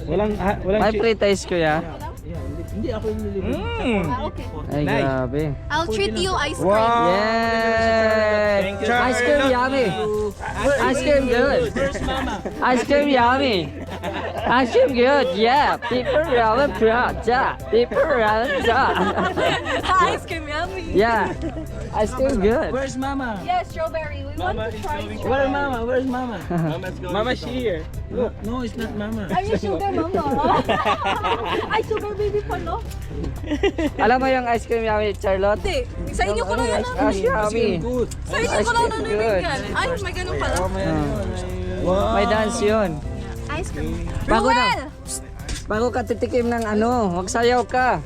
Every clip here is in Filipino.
Walang May pre-taste kuya. Hindi ako yung nililibre. Okay. Ay grabe. I'll treat you ice cream. Wow! Yay! Thank you. Ice cream yummy. Ice cream good. Ice cream yummy. Ice cream good. Yeah. People love it. Yeah. People love it. Ice cream yummy. Yeah. Ice cream good. Where's Mama? Yes, strawberry. We want to try strawberry. Where's Mama? Where's Mama? Mama's here. Look, no, it's not Mama. Are you sugar mama? Ay, sugar baby pa, no? Alam mo yung ice cream yummy, Charlotte? Hindi. Sa inyo ko lang Ice yummy. Good. Sa inyo Ice ko lang cream good. nanibigyan. Ay, may ganun pala. May dance yun. Ice cream. Bago na. Ruel! Bago ka titikim ng ano, magsayaw ka.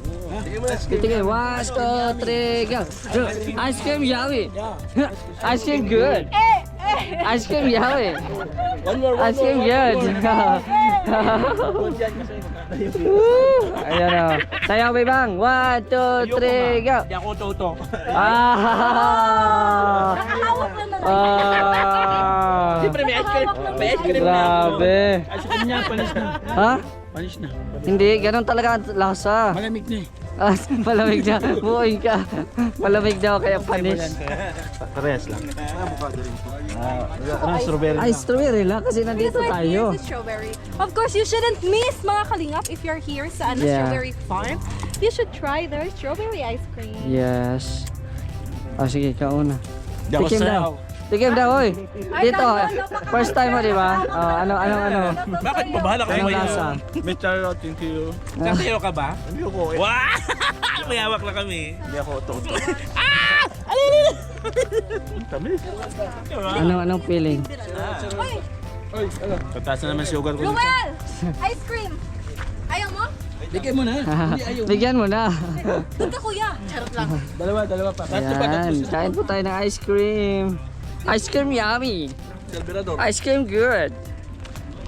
Titikim. 1, 2, 3, go. Ice cream yummy. Ice cream good. Ice cream yummy. Ice cream good. Ayan o. Sayaw bibang. 1, 2, 3, go. Hindi ako toto. Ah! Nakahawak lang na Ah! Siyempre may ice cream. May ice cream na. Grabe. Ice cream niya, panis na. Ha? Panis na. Hindi, ganun talaga ang lasa. Malamig na eh. Ah, malamig na. Buuin ka. Malamig daw kaya panis. Parehas lang. Strawberry. Ay, strawberry lang kasi nandito This one tayo. is the strawberry. Of course, you shouldn't miss mga kalingap if you're here sa Yeah. strawberry farm. You should try their strawberry ice cream. Yes. Ah, sige, kauna. Di ako Tikim sayaw. daw. Tikim daw, oy. Ay, Dito, first time mo, di ba? Oh, ano. Bakit babahala ka Anong lasa? May Charlotte, thank you. Sasayaw ka ba? Hindi ako eh. Wow! May hawak na kami. Hindi ako toto. Tamis. Anong feeling? Uy, Kataas na naman sugar ko. Ruel! Ice cream! Ayaw mo? Bigay mo na. Hindi ayaw. Bigyan mo na. Ito kuya. Charot lang. Dalawa pa. Ayan, kain po tayo ng ice cream. Ice cream yummy. Salvador. Ice cream good.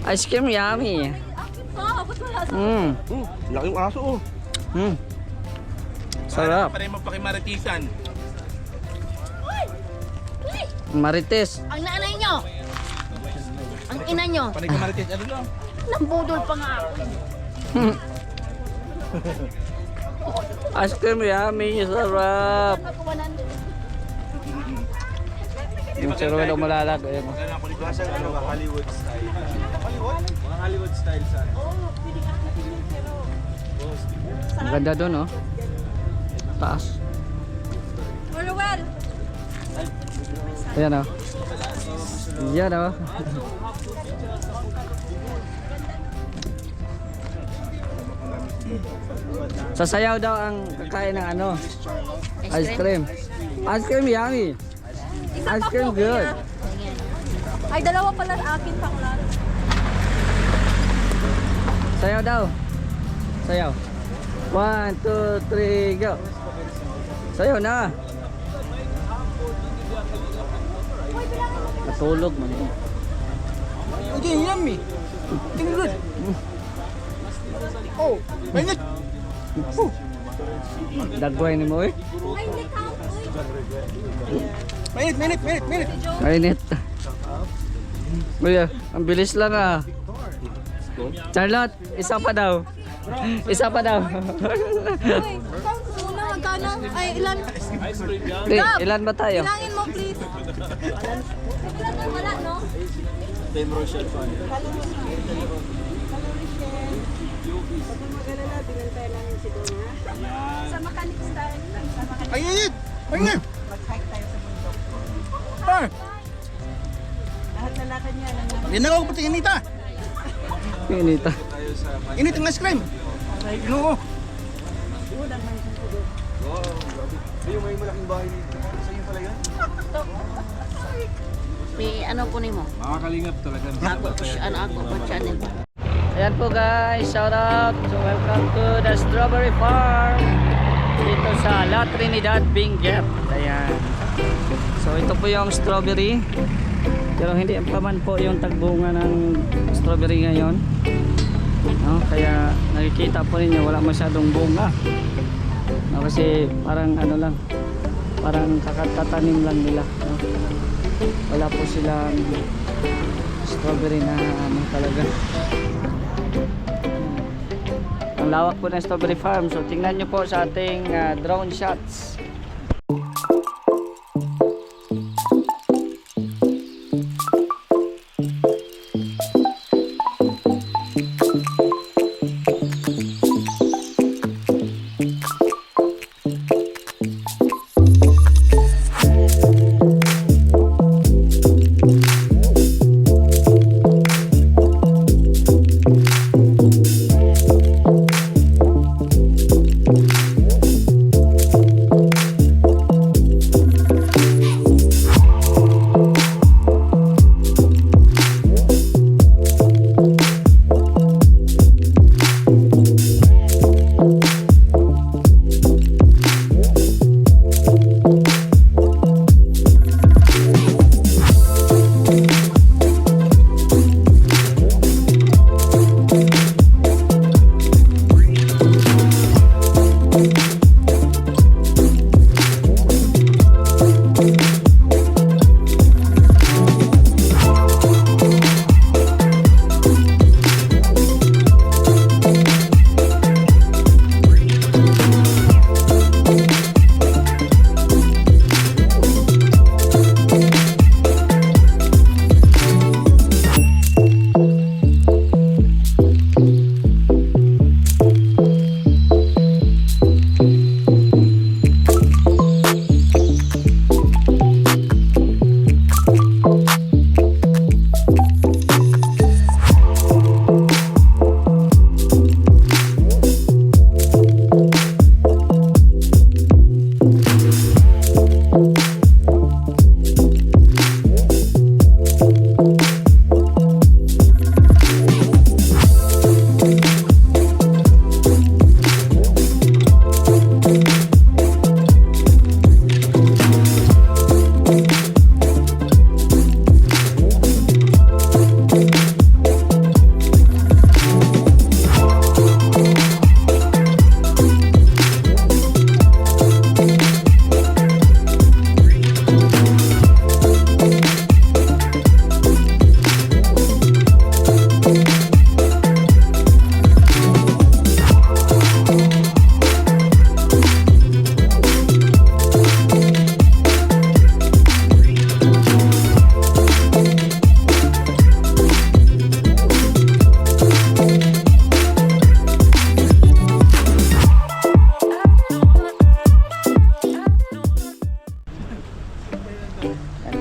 Ice cream yummy. Akit pa. Ba't wala sa... Laking aso oh. Sarap. Para yung magpakimaritisan. Marites. Ang nanay nyo. Ang ina nyo. Panikimaritis. Ano lang? Nambudol pa nga ako. Ice cream yummy. Sarap. Yung churro daw malalag. Ayan o. Nasa Hollywood style. Hollywood? Mga Hollywood style sa. Ang ganda doon oh. Taas. Ruel! Ayan o. Ayan o. Sasayaw daw ang kakain ng ano. Ice cream. Ice cream yummy. Isa Ice pa cream po, good. kuya. Ay, dalawa pala akin pang lang. Sayaw daw. Sayaw. 1, 2, 3, go. Sayaw na. Natulog man. Okay, yummy. Tingin good. Oh, mainit. Dagway ni mo eh. Ay, hindi count. Mainit. Mainit. Kuya, ang bilis lang ah. Charlotte, isa pa daw. Isa pa daw. Uy, count muna. Magkano? Ay, ilan? Ilan ba tayo? Bilangin mo, please. Ilan na wala, no? 10 Rochelle fan. Sa mechanic style. Sa mechanic. Mainit. Mainit. Ah. Yan ako pati inita. Inita. Init ang ice cream. Oo. Yung may malaking bahay dito. Sa inyo pala yan? May ano po nimo? Mga kalingap talaga. Ako po siya, ako po channel. Ayan po guys, shout out. So welcome to the Strawberry Farm. Dito sa La Trinidad, Benguet. Ayan. So ito po yung strawberry. Pero hindi pa man po yung tagbunga ng strawberry ngayon. No, kaya nakikita po ninyo wala masyadong bunga. No, kasi parang ano lang, parang kakatatanim lang nila. No? Wala po silang strawberry na ano talaga. Ang lawak po ng strawberry farm. So tingnan nyo po sa ating drone shots.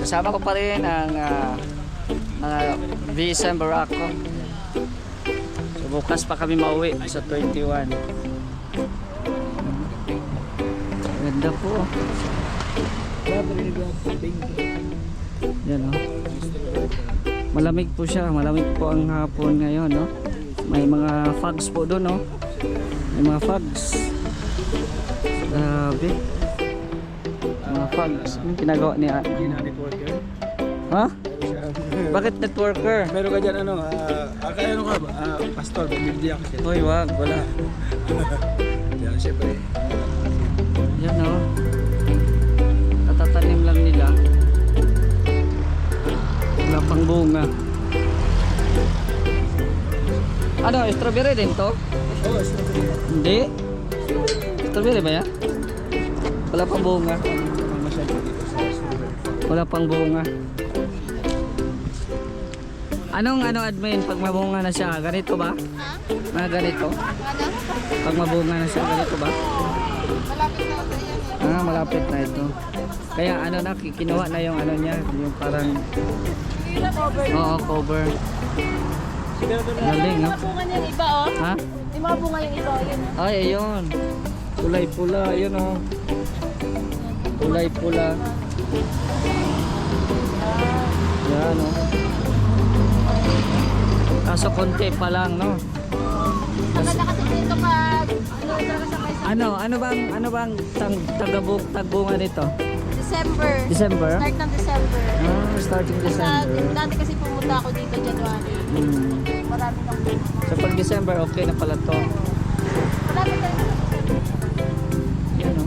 Kasama ko pa rin ang mga visa Barako. So bukas pa kami mauwi sa 21. Ganda po. Yan o. Malamig po siya. Malamig po ang hapon ngayon. No? May mga fogs po doon. No? May mga fogs. Grabe. Mga fogs. Anong ginagawa niya? Networker. Ha? Bakit networker? Meron ka dyan ano ka ba? Pastor, bibigyan ako siya. Hoy, wag. Wala. Yan, syempre. Yan o. Katatanim lang nila. Wala pang bunga. Ano, strawberry din to? Oo, strawberry. Hindi. Strawberry ba yan? Wala pang bunga. Masyado dito sa strawberry. Wala pang bunga. Anong admin pag mabunga na siya? Ganito ba? Mga ganito? Pag mabunga na siya, ganito ba? Malapit na ito. Kaya kinuha na yung niya, yung parang oo, cover. Galing, no? Bunga niya iba, oh. Ha? Yung mga bunga yung iba, yun. Ay, ayun. Kulay pula, yun oh. Kulay pula. Yan oh. Kaso konti pa lang, no? Maganda kasi dito pag Ano bang tagbunga nito? December. December? Start ng December. Starting December. Dati kasi pumunta ako dito January. Marami nang bunga. So pag December, okay na pala to. Marami na rin. Yan o.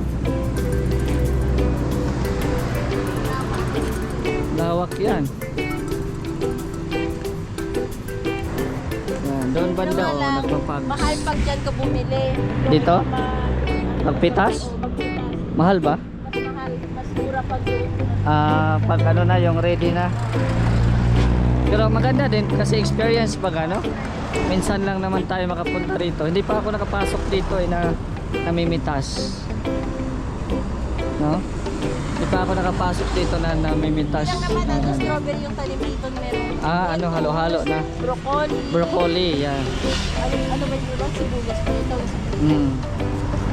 Lawak yan. Yan. Doon doon banda o nagpapags. Mahal pag dyan ka bumili. Dito? Magpitas? Magpitas. Mahal ba? Mas mahal. Mas mura pag doon. Pag ano na, yung ready na. Pero maganda din kasi experience pag ano. Minsan lang naman tayo makapunta rito. Hindi pa ako nakapasok dito na namimitas. No? Hindi pa ako nakapasok dito na namimitas. Ilang naman ano, strawberry yung talim dito meron. Ano, halo-halo na. Broccoli. Broccoli, yan. Ano ba yun? Sibuyas pa ito.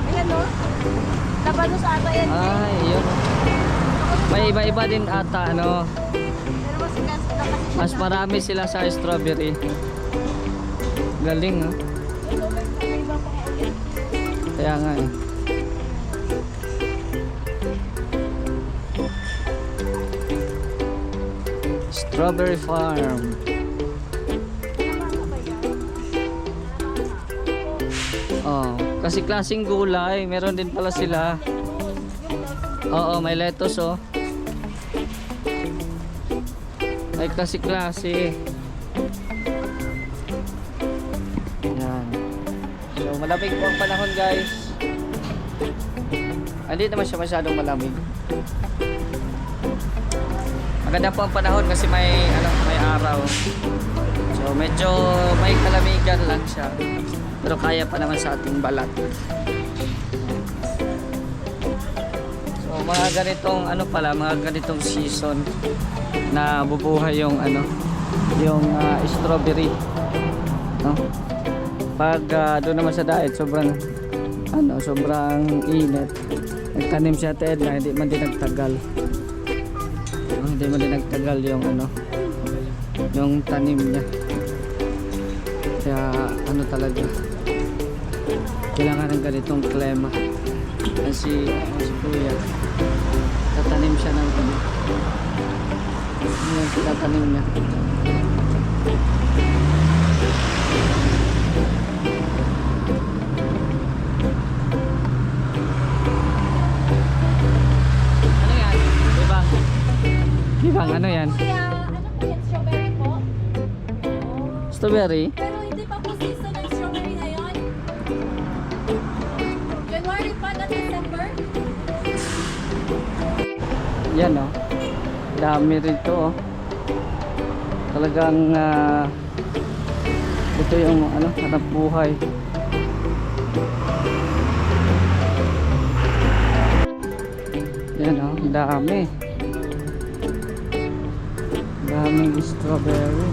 Ayan no? Labanos ata yan. Ay, yun. May iba-iba din ata, ano. Pero mas gas na kasi siya. Mas marami sila sa strawberry. Galing, no? Kaya nga eh. Strawberry Farm. Oh, kasi klaseng gulay, meron din pala sila. Oo, may lettuce oh. May klase-klase. Yan. So, malamig po ang panahon, guys. Hindi naman siya masyadong malamig. Maganda po ang panahon kasi may araw. So, medyo may kalamigan lang siya. Pero kaya pa naman sa ating balat. So, mga ganitong mga ganitong season na bubuhay yung strawberry, no? Pag doon naman sa diet sobrang init. Nagtanim siya Ted na hindi man din nagtagal. Hindi man din nagtagal yung tanim niya. Kaya talaga kailangan ng ganitong klima. Si kuya tatanim siya ng yung tinatanim niya. Ano yan? Bibang ano yan? Kaya, ano po yan? Strawberry po? Strawberry? Pero hindi pa po season ng strawberry ngayon. January pa na December. Yan oh. Dami rito oh. Talagang ito yung hanap buhay. Yan oh, dami. Daming strawberry.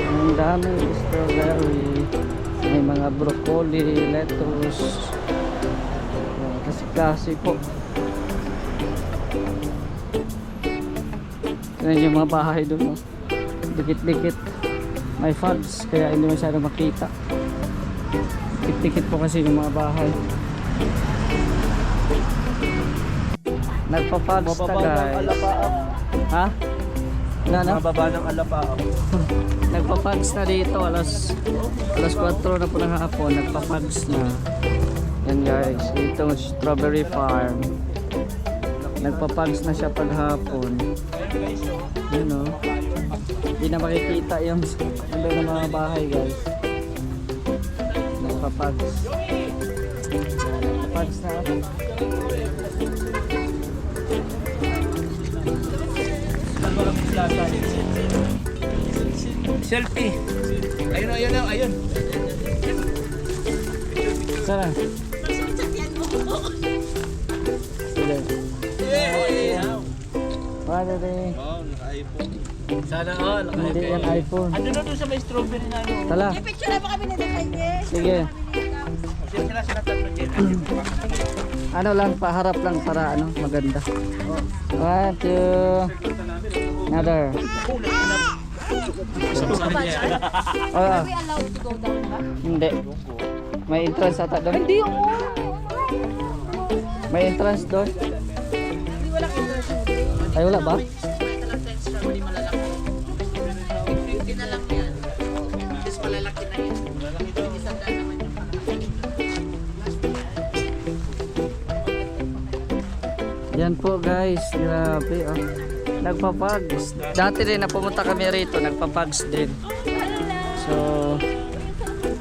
Ang daming strawberry. May mga broccoli, lettuce. Kasi po. Tignan yung mga bahay doon. Oh. Dikit-dikit. May fogs kaya hindi masyadong makita. Dikit-dikit po kasi yung mga bahay. Nagpa-fogs na guys. Ha? Mababa ng alapao. Nagpa-fogs na dito. Alas 4 na po ng hapon. Nagpa-fogs na. Yan guys, itong strawberry farm. Nagpapags na siya paghapon. Yun o. Hindi na makikita yung ano ng mga bahay guys. Nagpapags. Nagpapags na. Selfie. Ayun. Sana. Paano rin? Wow, naka-iPhone. Sana all. Hindi yan iPhone. Ando na doon sa may strawberry na ano. Tala. Picture na pa kami nito kay Sige. Sila tatlo dyan. Ano lang, paharap lang para maganda. 1, 2. Another. Are we allowed to go down ba? Hindi. May entrance ata doon. Hindi oo. May entrance doon. Hindi walang interest. Ay wala ba? Yan po guys, grabe oh. Nagpapags. Dati din na pumunta kami rito, nagpapags din. So,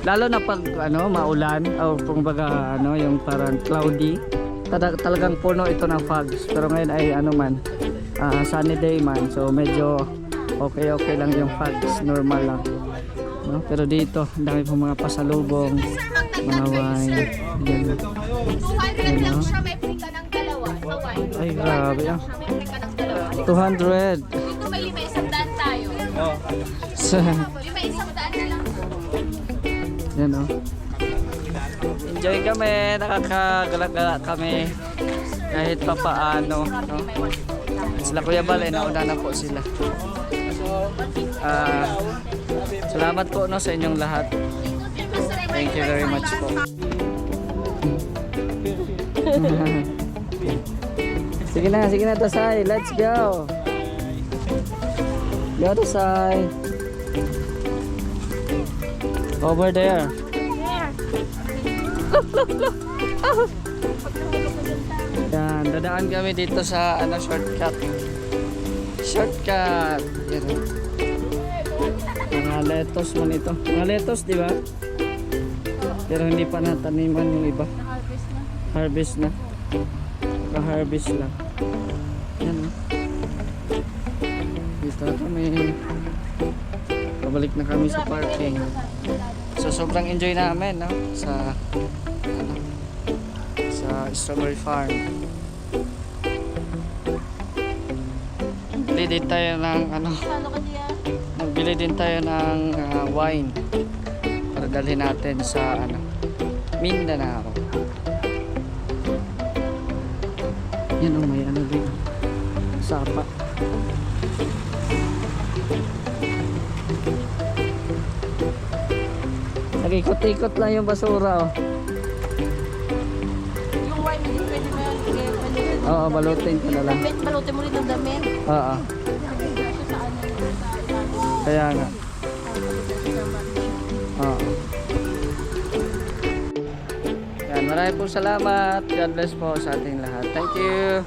lalo na pag ano, maulan o kung baga ano, yung parang cloudy, talagang puno ito ng fogs. Pero ngayon ay ano man, sunny day man. So medyo okay lang yung fogs, normal lang. No? Pero dito, dami po mga pasalubong, mga wine. Yan. 200 lang siya, may free ka ng dalawa sa wine. Ay, grabe ah. May free ka ng dalawa. 200. Dito may 500 tayo. So, 500 na lang. yan oh. Enjoy kami, nakakagala-gala kami kahit pa paano, no? Sila Kuya Bal, nauna na po sila. Salamat po no sa inyong lahat. Thank you very much po. Sige na Tasay, let's go. Go Tasay. Over there. Yan, dadaan kami dito sa ano, shortcut. Shortcut. Yan. Mga lettuce man ito. Mga lettuce, di ba? Pero hindi pa nataniman yung iba. Harvest na. Ka-harvest lang. Yan. Dito kami. Pabalik na kami sa parking. So sobrang enjoy namin, no? Sa strawberry farm. Bili din tayo ng ano, nagbili din tayo ng wine para dalhin natin sa ano, Mindanao. Yan oh, may ano din, sapa. Nag-ikot-ikot lang yung basura oh. Yung wine, hindi pwede mo yan. Oo, balutin ko na lang. Balutin mo rin ng damit. Oo. Kaya nga. Oo. Yan, maraming po salamat. God bless po sa ating lahat. Thank you.